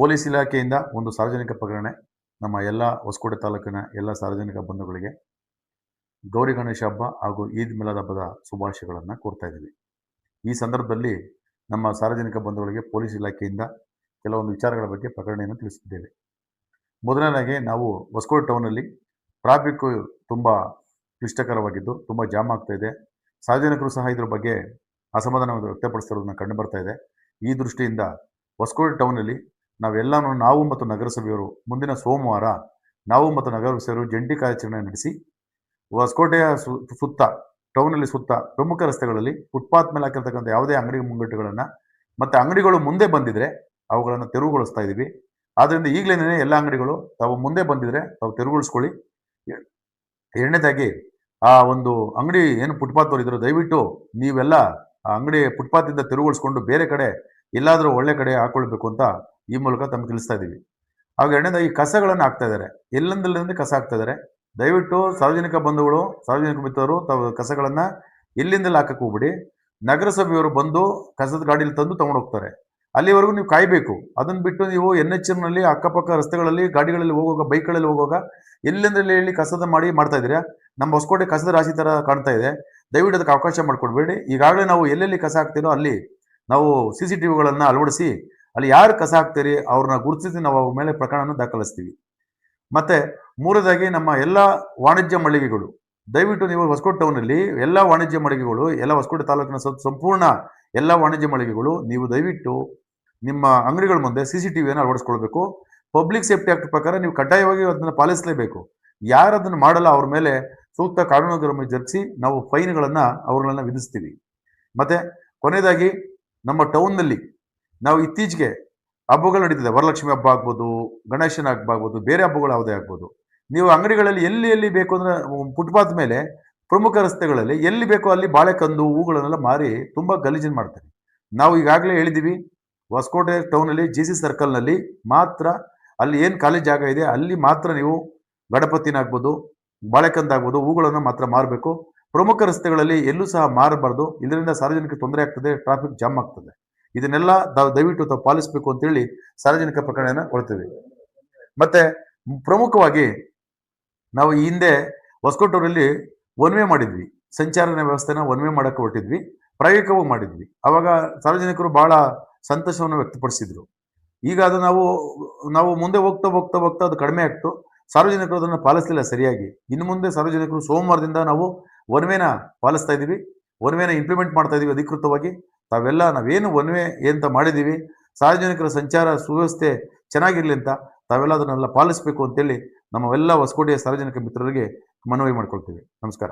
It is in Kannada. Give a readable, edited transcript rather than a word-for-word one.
ಪೊಲೀಸ್ ಇಲಾಖೆಯಿಂದ ಒಂದು ಸಾರ್ವಜನಿಕ ಪ್ರಕಟಣೆ. ನಮ್ಮ ಎಲ್ಲ ಹೊಸಕೋಟೆ ತಾಲೂಕಿನ ಎಲ್ಲ ಸಾರ್ವಜನಿಕ ಬಂಧುಗಳಿಗೆ ಗೌರಿ ಗಣೇಶ ಹಬ್ಬ ಹಾಗೂ ಈದ್ ಮಿಲಾದ್ ಹಬ್ಬದ ಶುಭಾಶಯಗಳನ್ನು ಕೋರ್ತಾ ಇದ್ದೀವಿ. ಈ ಸಂದರ್ಭದಲ್ಲಿ ನಮ್ಮ ಸಾರ್ವಜನಿಕ ಬಂಧುಗಳಿಗೆ ಪೊಲೀಸ್ ಇಲಾಖೆಯಿಂದ ಕೆಲವೊಂದು ವಿಚಾರಗಳ ಬಗ್ಗೆ ಪ್ರಕಟಣೆಯನ್ನು ತಿಳಿಸಿದ್ದೇವೆ. ಮೊದಲನೇದಾಗಿ ನಾವು ಹೊಸಕೋಟೆ ಟೌನಲ್ಲಿ ಟ್ರಾಫಿಕ್ ತುಂಬ ಕ್ಲಿಷ್ಟಕರವಾಗಿದ್ದು ತುಂಬ ಜಾಮ್ ಆಗ್ತಾ ಇದೆ. ಸಾರ್ವಜನಿಕರು ಸಹ ಇದರ ಬಗ್ಗೆ ಅಸಮಾಧಾನವನ್ನು ವ್ಯಕ್ತಪಡಿಸಿರೋದನ್ನು ಕಂಡು ಬರ್ತಾ ಇದೆ. ಈ ದೃಷ್ಟಿಯಿಂದ ಹೊಸಕೋಟೆ ಟೌನಲ್ಲಿ ನಾವು ಮತ್ತು ನಗರಸಭೆಯವರು ಮುಂದಿನ ಸೋಮವಾರ ನಾವು ಮತ್ತು ನಗರಸಭೆಯವರು ಜಂಟಿ ಕಾರ್ಯಾಚರಣೆ ನಡೆಸಿ ಹೊಸಕೋಟೆಯ ಸುತ್ತ ಟೌನಲ್ಲಿ ಸುತ್ತ ಪ್ರಮುಖ ರಸ್ತೆಗಳಲ್ಲಿ ಫುಟ್ಪಾತ್ ಮೇಲೆ ಹಾಕಿರ್ತಕ್ಕಂಥ ಯಾವುದೇ ಅಂಗಡಿ ಮುಂಗಟ್ಟುಗಳನ್ನು ಮತ್ತು ಅಂಗಡಿಗಳು ಮುಂದೆ ಬಂದಿದ್ರೆ ಅವುಗಳನ್ನು ತೆರವುಗೊಳಿಸ್ತಾ ಇದ್ದೀವಿ. ಆದ್ದರಿಂದ ಈಗಲೇ ಎಲ್ಲ ಅಂಗಡಿಗಳು ತಾವು ಮುಂದೆ ಬಂದಿದ್ರೆ ತಾವು ತೆರವುಗೊಳಿಸ್ಕೊಳ್ಳಿ. ಎರಡನೇದಾಗಿ ಆ ಒಂದು ಅಂಗಡಿ ಏನು ಫುಟ್ಪಾತ್ ಇದ್ರು ದಯವಿಟ್ಟು ನೀವೆಲ್ಲ ಆ ಅಂಗಡಿ ಫುಟ್ಪಾತಿಂದ ತೆರವುಗೊಳಿಸ್ಕೊಂಡು ಬೇರೆ ಕಡೆ ಎಲ್ಲಾದರೂ ಒಳ್ಳೆ ಕಡೆ ಹಾಕೊಳ್ಬೇಕು ಅಂತ ಈ ಮೂಲಕ ತಮಗೆ ತಿಳಿಸ್ತಾ ಇದ್ದೀವಿ. ಹಾಗೂ ಎರಡನೇದಾಗಿ ಕಸಗಳನ್ನು ಹಾಕ್ತಾ ಇದ್ದಾರೆ, ಎಲ್ಲೆಂದಲ್ಲೇ ಕಸ ಹಾಕ್ತಾ ಇದ್ದಾರೆ. ದಯವಿಟ್ಟು ಸಾರ್ವಜನಿಕ ಬಂಧುಗಳು, ಸಾರ್ವಜನಿಕ ಮಿತ್ರರು ತಾವು ಕಸಗಳನ್ನು ಎಲ್ಲಿಂದಲೇ ಹಾಕಕ್ಕೆ ಹೋಗ್ಬಿಡಿ. ನಗರಸಭೆಯವರು ಬಂದು ಕಸದ ಗಾಡಿಯಲ್ಲಿ ತಂದು ತಗೊಂಡೋಗ್ತಾರೆ. ಅಲ್ಲಿವರೆಗೂ ನೀವು ಕಾಯಬೇಕು. ಅದನ್ನು ಬಿಟ್ಟು ನೀವು NH ಅಕ್ಕಪಕ್ಕ ರಸ್ತೆಗಳಲ್ಲಿ ಗಾಡಿಗಳಲ್ಲಿ ಹೋಗುವಾಗ, ಬೈಕ್ಗಳಲ್ಲಿ ಹೋಗುವಾಗ ಎಲ್ಲೆಂದರಲ್ಲಿ ಹೇಳಿ ಕಸದ ಮಾಡ್ತಾ ಇದ್ದೀರಾ. ನಮ್ಮ ಹೊಸಕೋಟೆ ಕಸದ ರಾಶಿ ಥರ ಕಾಣ್ತಾ ಇದೆ. ದಯವಿಟ್ಟು ಅದಕ್ಕೆ ಅವಕಾಶ ಮಾಡಿಕೊಡ್ಬೇಡಿ. ಈಗಾಗಲೇ ನಾವು ಎಲ್ಲೆಲ್ಲಿ ಕಸ ಹಾಕ್ತೀರೋ ಅಲ್ಲಿ ನಾವು CCTVಗಳನ್ನು ಅಳವಡಿಸಿ ಅಲ್ಲಿ ಯಾರು ಕಸ ಹಾಕ್ತೀರಿ ಅವ್ರನ್ನ ಗುರುತಿಸಿ ನಾವು ಅವ್ರ ಮೇಲೆ ಪ್ರಕರಣವನ್ನು ದಾಖಲಿಸ್ತೀವಿ. ಮತ್ತು ಮೂರನೇದಾಗಿ ನಮ್ಮ ಎಲ್ಲ ವಾಣಿಜ್ಯ ಮಳಿಗೆಗಳು, ದಯವಿಟ್ಟು ನೀವು ಹೊಸಕೋಟೆ ಟೌನಲ್ಲಿ ಎಲ್ಲ ವಾಣಿಜ್ಯ ಮಳಿಗೆಗಳು, ಎಲ್ಲ ಹೊಸಕೋಟೆ ತಾಲೂಕಿನ ಸಂಪೂರ್ಣ ಎಲ್ಲ ವಾಣಿಜ್ಯ ಮಳಿಗೆಗಳು ನೀವು ದಯವಿಟ್ಟು ನಿಮ್ಮ ಅಂಗಡಿಗಳ ಮುಂದೆ CCTVಯನ್ನು ಅಳವಡಿಸ್ಕೊಳ್ಬೇಕು. ಪಬ್ಲಿಕ್ ಸೇಫ್ಟಿ ಆಕ್ಟ್ ಪ್ರಕಾರ ನೀವು ಕಡ್ಡಾಯವಾಗಿ ಅದನ್ನು ಪಾಲಿಸಲೇಬೇಕು. ಯಾರು ಅದನ್ನು ಮಾಡಲ್ಲ ಅವ್ರ ಮೇಲೆ ಸೂಕ್ತ ಕಾನೂನು ಕ್ರಮ ಜರುಗಿಸಿ ನಾವು ಅವ್ರನ್ನ ವಿಧಿಸ್ತೀವಿ. ಮತ್ತು ಕೊನೆಯದಾಗಿ ನಮ್ಮ ಟೌನ್ನಲ್ಲಿ ನಾವು ಇತ್ತೀಚೆಗೆ ಹಬ್ಬಗಳು ನಡೀತಿದೆ. ವರಲಕ್ಷ್ಮಿ ಹಬ್ಬ ಆಗ್ಬೋದು, ಗಣೇಶನ ಹಬ್ಬ ಆಗ್ಬೋದು, ಬೇರೆ ಹಬ್ಬಗಳು ಯಾವುದೇ ಆಗ್ಬೋದು. ನೀವು ಅಂಗಡಿಗಳಲ್ಲಿ ಎಲ್ಲಿ ಬೇಕು ಅಂದರೆ ಫುಟ್ಪಾತ್ ಮೇಲೆ ಪ್ರಮುಖ ರಸ್ತೆಗಳಲ್ಲಿ ಎಲ್ಲಿ ಬೇಕೋ ಅಲ್ಲಿ ಬಾಳೆಕಂದು ಹೂಗಳನ್ನೆಲ್ಲ ಮಾರಿ ತುಂಬ ಗಲೀಜನ್ನು ಮಾಡ್ತಾರೆ. ನಾವು ಈಗಾಗಲೇ ಹೇಳಿದ್ದೀವಿ, ಹೊಸಕೋಟೆ ಟೌನಲ್ಲಿ GC ಸರ್ಕಲ್ನಲ್ಲಿ ಮಾತ್ರ ಅಲ್ಲಿ ಏನು ಖಾಲಿ ಜಾಗ ಇದೆ ಅಲ್ಲಿ ಮಾತ್ರ ನೀವು ಗಣಪತಿನ ಆಗ್ಬೋದು, ಬಾಳೆಕಂದಾಗ್ಬೋದು, ಹೂಗಳನ್ನು ಮಾತ್ರ ಮಾರಬೇಕು. ಪ್ರಮುಖ ರಸ್ತೆಗಳಲ್ಲಿ ಎಲ್ಲೂ ಸಹ ಮಾರಬಾರ್ದು. ಇದರಿಂದ ಸಾರ್ವಜನಿಕ ತೊಂದರೆ ಆಗ್ತದೆ, ಟ್ರಾಫಿಕ್ ಜಾಮ್ ಆಗ್ತದೆ. ಇದನ್ನೆಲ್ಲ ದಯವಿಟ್ಟು ತಾವು ಪಾಲಿಸಬೇಕು ಅಂತೇಳಿ ಸಾರ್ವಜನಿಕ ಪ್ರಕರಣವನ್ನು ಕೊಡ್ತೀವಿ. ಮತ್ತೆ ಪ್ರಮುಖವಾಗಿ ನಾವು ಈ ಹಿಂದೆ ಹೊಸಕೋಟೆಯಲ್ಲಿ ಒನ್ ವೇ ಮಾಡಿದ್ವಿ, ಸಂಚಾರನ ವ್ಯವಸ್ಥೆನ ಒನ್ ವೇ ಮಾಡೋಕ್ಕೆ ಹೊರಟಿದ್ವಿ, ಪ್ರಾಯೋಗಿಕವಾಗಿ ಮಾಡಿದ್ವಿ. ಆವಾಗ ಸಾರ್ವಜನಿಕರು ಬಹಳ ಸಂತೋಷವನ್ನು ವ್ಯಕ್ತಪಡಿಸಿದ್ರು. ಈಗ ಅದು ನಾವು ಮುಂದೆ ಹೋಗ್ತಾ ಅದು ಕಡಿಮೆ ಆಗ್ತು. ಸಾರ್ವಜನಿಕರು ಅದನ್ನು ಪಾಲಿಸಲಿಲ್ಲ ಸರಿಯಾಗಿ. ಇನ್ನು ಮುಂದೆ ಸಾರ್ವಜನಿಕರು ಸೋಮವಾರದಿಂದ ನಾವು ಒನ್ ವೇನ ಪಾಲಿಸ್ತಾ ಇದ್ದೀವಿ, ಒನ್ ವೇನ ಇಂಪ್ಲಿಮೆಂಟ್ ಮಾಡ್ತಾ ಇದ್ದೀವಿ ಅಧಿಕೃತವಾಗಿ. ನಾವೇನು ಒನ್ ವೇ ಅಂತ ಮಾಡಿದ್ದೀವಿ, ಸಾರ್ವಜನಿಕರ ಸಂಚಾರ ಸುವ್ಯವಸ್ಥೆ ಚೆನ್ನಾಗಿರಲಿ ಅಂತ ತಾವೆಲ್ಲ ಅದನ್ನೆಲ್ಲ ಪಾಲಿಸಬೇಕು ಅಂತೇಳಿ ನಮ್ಮೆಲ್ಲ ಹೊಸಕೋಟೆಯ ಸಾರ್ವಜನಿಕ ಮಿತ್ರರಿಗೆ ಮನವಿ ಮಾಡ್ಕೊಳ್ತೀವಿ. ನಮಸ್ಕಾರ.